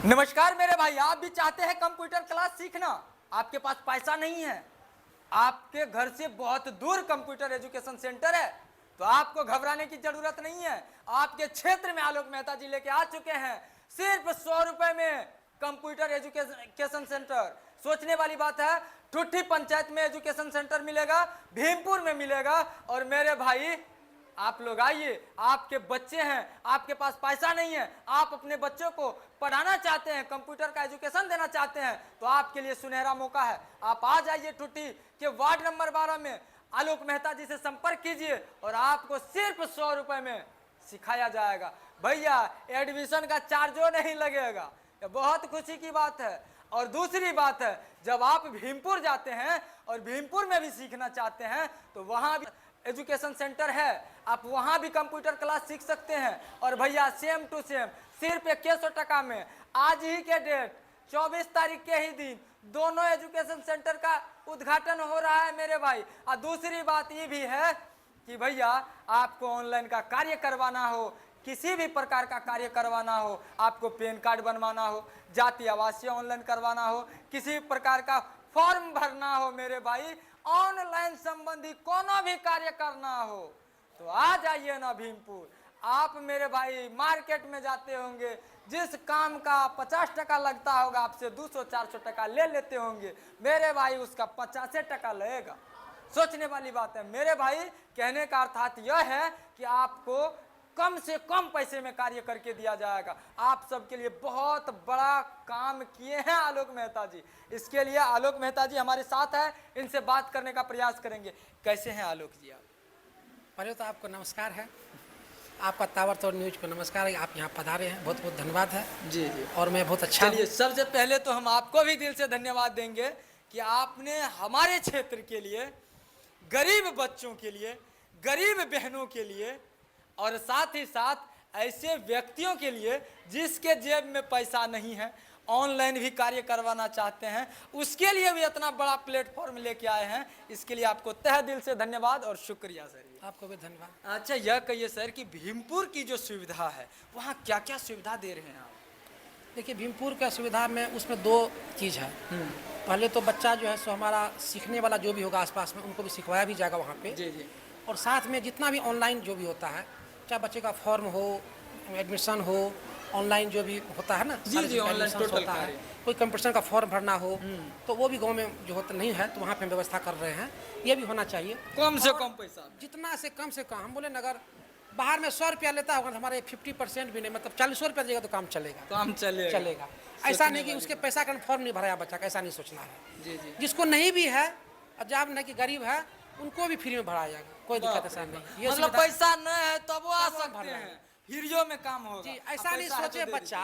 नमस्कार मेरे भाई, आप भी चाहते हैं कंप्यूटर क्लास सीखना? आपके पास पैसा नहीं है, आपके घर से बहुत दूर कंप्यूटर एजुकेशन सेंटर है, तो आपको घबराने की जरूरत नहीं है। आपके क्षेत्र में आलोक मेहता जी लेके आ चुके हैं सिर्फ 100 रुपए में कंप्यूटर एजुकेशन सेंटर। सोचने वाली बात है, ठुट्ठी पंचायत में एजुकेशन सेंटर मिलेगा, भीमपुर में मिलेगा। और मेरे भाई आप लोग आइए, आपके बच्चे हैं, आपके पास पैसा नहीं है, आप अपने बच्चों को पढ़ाना चाहते हैं, कंप्यूटर का एजुकेशन देना चाहते हैं, तो आपके लिए सुनहरा मौका है। आप आ जाइए ठुट्ठी के वार्ड नंबर 12 में, आलोक मेहता जी से संपर्क कीजिए और आपको सिर्फ 100 रुपए में सिखाया जाएगा। भैया एडमिशन का चार्जो नहीं लगेगा, ये बहुत खुशी की बात है। और दूसरी बात है, जब आप भीमपुर जाते हैं और भीमपुर में भी सीखना चाहते हैं तो वहां भी एजुकेशन सेंटर है, आप वहां भी कंप्यूटर क्लास सीख सकते हैं। और भैया सेम टू सेम सिर्फ 2100 टका में आज ही के डेट 24 तारीख के ही दिन दोनों एजुकेशन सेंटर का उद्घाटन हो रहा है मेरे भाई। और दूसरी बात ये भी है कि भैया आपको ऑनलाइन का कार्य करवाना हो, किसी भी प्रकार का कार्य करवाना हो, आपको पैन कार्ड बनवाना हो, जाति आवासीय ऑनलाइन करवाना हो, किसी प्रकार का फॉर्म भरना हो, मेरे भाई ऑनलाइन संबंधी कोनो भी कार्य करना हो तो आ जाइए ना भीमपुर। आप मेरे भाई मार्केट में जाते होंगे, जिस काम का 50 टका लगता होगा आपसे 200-400 टका ले लेते होंगे, मेरे भाई उसका 50 टका लगेगा। सोचने वाली बात है मेरे भाई। कहने का अर्थात यह है कि आपको कम से कम पैसे में कार्य करके दिया जाएगा। आप सबके लिए बहुत बड़ा काम किए हैं आलोक मेहता जी, इसके लिए आलोक मेहता जी हमारे साथ है, इनसे बात करने का प्रयास करेंगे। कैसे हैं आलोक जी आप? पहले तो आपको नमस्कार है, आपका ताबड़तोड़ न्यूज को नमस्कार है, आप यहाँ पधारे हैं, बहुत बहुत धन्यवाद है। जी जी, और मैं बहुत अच्छा चलिए सबसे पहले तो हम आपको भी दिल से धन्यवाद देंगे कि आपने हमारे क्षेत्र के लिए, गरीब बच्चों के लिए, गरीब बहनों के लिए और साथ ही साथ ऐसे व्यक्तियों के लिए जिसके जेब में पैसा नहीं है, ऑनलाइन भी कार्य करवाना चाहते हैं, उसके लिए भी इतना बड़ा प्लेटफॉर्म लेके आए हैं। इसके लिए आपको तहे दिल से धन्यवाद और शुक्रिया सर। आपको भी धन्यवाद। अच्छा यह कहिए सर कि भीमपुर की जो सुविधा है वहाँ क्या क्या सुविधा दे रहे हैं आप? देखिए भीमपुर का सुविधा में उसमें दो चीज़ है। पहले तो बच्चा जो है सो हमारा सीखने वाला जो भी होगा आसपास में उनको भी सिखवाया भी जाएगा वहाँ पे। जी जी। और साथ में जितना भी ऑनलाइन जो भी होता है, चाहे बच्चे का फॉर्म हो, एडमिशन हो, ऑनलाइन जो भी होता है ना, जी जी, ऑनलाइन टोटल होता है, कोई कंपटीशन का फॉर्म भरना हो तो वो भी गांव में जो होता नहीं है तो वहाँ पे हम व्यवस्था कर रहे हैं। ये भी होना चाहिए, कम से कम पैसा, जितना से कम हम बोले ना, अगर बाहर में 100 रुपया लेता होगा तो हमारे 50% भी नहीं, मतलब 40 रुपया देगा तो काम चलेगा, चलेगा। ऐसा नहीं कि उसके पैसा का फॉर्म नहीं भराया बच्चा का, ऐसा नहीं सोचना है। जी जी। जिसको नहीं भी है और जब नहीं कि गरीब है उनको भी फ्री में भराया जाएगा, कोई दिक्कत ऐसा नहीं। ये मतलब पैसा न है तब वो आ सकते हैं, फ्रीओ में काम होगा जी। ऐसा नहीं सोचे बच्चा,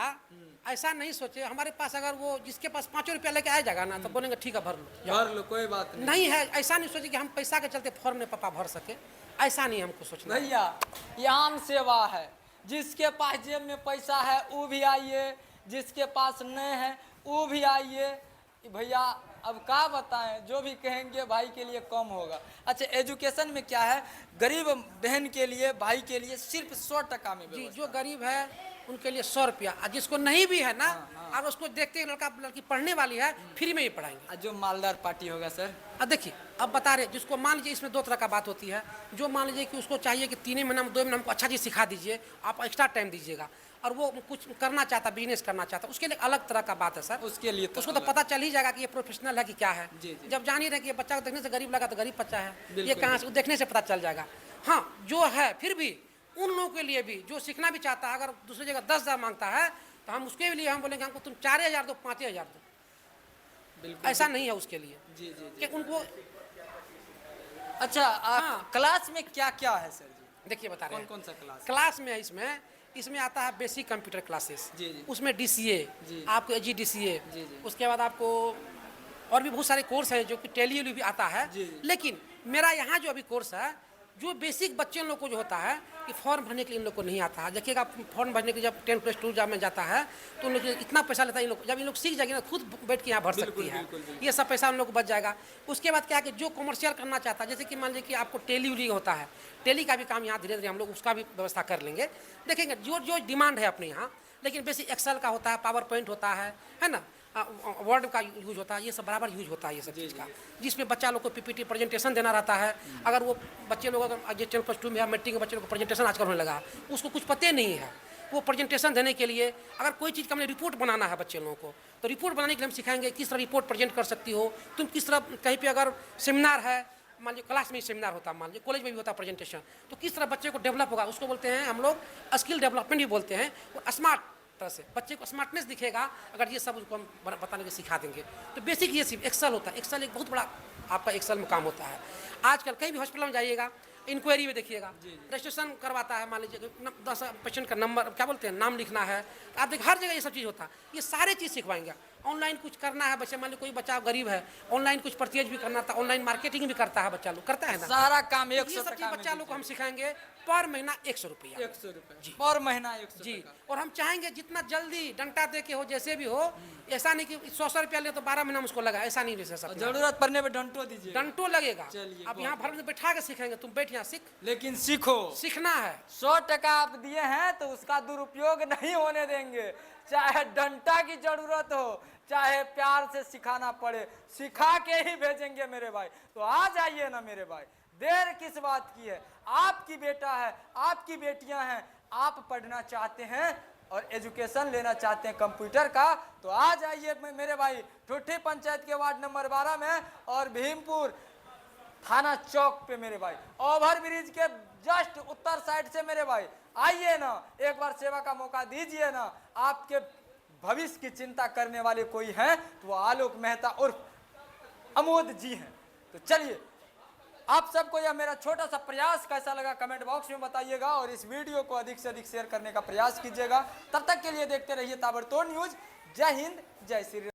ऐसा नहीं सोचे हमारे पास अगर वो जिसके पास 5 रुपया लेके आ जाएगा ना तो बोलेंगे ठीक है भर लो, कोई बात नहीं है। ऐसा नहीं सोचे कि हम पैसा के चलते फॉर्म नहीं पापा भर सके, ऐसा नहीं हमको सोचना। भैया ये आम सेवा है, जिसके पास जेब में पैसा है वो भी आइए, जिसके पास नहीं है वो भी आइए। भैया अब क्या बताएं, जो भी कहेंगे भाई के लिए कम होगा। अच्छा एजुकेशन में क्या है, गरीब बहन के लिए, भाई के लिए सिर्फ 100 टका में जी। जो गरीब है उनके लिए 100 रुपया, और जिसको नहीं भी है ना, और उसको देखते हैं लड़का लड़की पढ़ने वाली है, फ्री में ही पढ़ाएंगे। जो मालदार पार्टी होगा सर, अब देखिए अब बता रहे, जिसको मान लीजिए इसमें दो तरह का बात होती है। जो मान लीजिए कि उसको चाहिए कि 3 महीना में 2 महीना हमको अच्छा चीज़ सिखा दीजिए, आप एक्स्ट्रा टाइम दीजिएगा, और वो कुछ करना चाहता, बिजनेस करना चाहता, उसके लिए अलग तरह का बात है सर। उसके लिए उसको तो पता चल ही जाएगा कि ये प्रोफेशनल है कि क्या है। जी जी। जब जान ही रहे कि ये बच्चा को देखने से गरीब लगा तो गरीब बच्चा है, ये कहाँ से देखने से पता चल जाएगा। हाँ जो है फिर भी उन लोगों के लिए भी जो सीखना भी चाहता है, अगर दूसरी जगह 10,000 मांगता है तो हम उसके लिए हम बोलेंगे हमको तुम 4,000 दो, 5,000 दो, बिल्कुल ऐसा नहीं है उसके लिए। जी जी कि उनको अच्छा क्लास में क्या क्या है सर जी? देखिए बता रहे हैं कौन सा क्लास में इसमें आता है बेसिक कंप्यूटर क्लासेस, जी जी। उसमें DCA, आपको AGDCA, जी जी। उसके बाद आपको और भी बहुत सारे कोर्स हैं जो कि टेली भी आता है। लेकिन मेरा यहाँ जो अभी कोर्स है, जो बेसिक बच्चे लोग को जो होता है कि फॉर्म भरने के लिए इन लोग को नहीं आता है। देखिएगा फॉर्म भरने के जब 10+2 जब में जाता है तो उन लोग इतना पैसा लेता है, इन लोग जब इन लोग सीख जाएंगे ना खुद बैठ के यहाँ भर सकती है, ये सब पैसा उन लोग को बच जाएगा। उसके बाद क्या है कि जो कमर्शियल करना चाहता है, जैसे कि मान लीजिए कि आपको टेली होता है, टेली का भी काम यहाँ धीरे धीरे हम लोग उसका भी व्यवस्था कर लेंगे। देखेंगे जो जो डिमांड है अपने यहाँ, लेकिन बेसिक एक्सेल का होता है, पावर पॉइंट होता है ना, वर्ड का यूज होता है, ये सब बराबर यूज होता है ये सब चीज़ का, जिसमें बच्चा लोग को पीपीटी प्रेजेंटेशन देना रहता है। अगर वो बच्चे लोग अगर जो 10+2 में या मैट्रिक के बच्चे लोग को प्रेजेंटेशन आजकल होने लगा, उसको कुछ पते नहीं है, वो प्रेजेंटेशन देने के लिए अगर कोई चीज़ का हमने रिपोर्ट बनाना है बच्चे लोगों को, तो रिपोर्ट बनाने के लिए हम सिखाएंगे किस तरह रिपोर्ट प्रेजेंट कर सकती हो तुम, किस तरह कहीं पे अगर सेमिनार है, मान लीजिए क्लास में ही सेमिनार होता है, मान लीजिए कॉलेज में भी होता है प्रेजेंटेशन, तो किस तरह बच्चे को डेवलप होगा, उसको बोलते हैं हम लोग स्किल डेवलपमेंट भी बोलते हैं। वो स्मार्ट तरह से बच्चे को स्मार्टनेस दिखेगा अगर ये सब उसको हम बताने के सिखा देंगे। तो बेसिक ये सिर्फ एक्सेल होता है, एक्सेल एक बहुत बड़ा आपका एक्सेल में काम होता है। आजकल कहीं भी हॉस्पिटल में जाइएगा, इंक्वायरी में देखिएगा, रजिस्ट्रेशन करवाता है, मान लीजिए 10 पेशेंट का नंबर क्या बोलते हैं, नाम लिखना है, आप देखिए हर जगह ये सब चीज़ होता है। ये सारे चीज़ सिखवाएंगे। ऑनलाइन कुछ करना है बच्चे, मान लीजिए कोई बच्चा गरीब है, ऑनलाइन कुछ परचेज भी करना था, ऑनलाइन मार्केटिंग भी करता है बच्चा लोग, करता है ना, सारा काम ये 100 सब चीज़ बच्चा लोग को हम सिखाएंगे पर महीना 100 रुपया। 100 रुपये पर महीना 100 जी, और हम चाहेंगे जितना जल्दी डंटा दे के हो, जैसे भी हो, ऐसा नहीं कि 100 रुपया ले तो 12 महीना मुझको लगा, ऐसा नहीं ले सकते। जरूरत पड़ने पे डंटो दीजिए, डंटो लगेगा। चलिए, अब यहाँ भर में बैठा के सिखाएंगे, तुम बैठ यहाँ सीख, लेकिन सीखो, सीखना है। 100 टका आप दिए हैं तो उसका दुरुपयोग नहीं होने देंगे। चाहे डंटा की जरूरत हो, चाहे प्यार से सिखाना पड़े, सिखा के ही भेजेंगे मेरे भाई। तो आ जाइए ना मेरे भाई, देर किस बात की है। आपकी बेटा है, आपकी बेटियां हैं, आप पढ़ना चाहते हैं और एजुकेशन लेना चाहते हैं कंप्यूटर का, तो आ जाइए मेरे भाई। ठुट्ठी पंचायत के वार्ड नंबर 12 में और भीमपुर थाना चौक पे मेरे भाई, ओवर ब्रिज के जस्ट उत्तर साइड से मेरे भाई आइए ना, एक बार सेवा का मौका दीजिए ना। आपके भविष्य की चिंता करने वाले कोई हैं तो वो आलोक मेहता उर्फ अमोद जी हैं। तो चलिए, आप सबको यह मेरा छोटा सा प्रयास कैसा लगा कमेंट बॉक्स में बताइएगा और इस वीडियो को अधिक से अधिक शेयर करने का प्रयास कीजिएगा। तब तक के लिए देखते रहिए ताबड़तोड़ न्यूज। जय हिंद, जय श्री राम।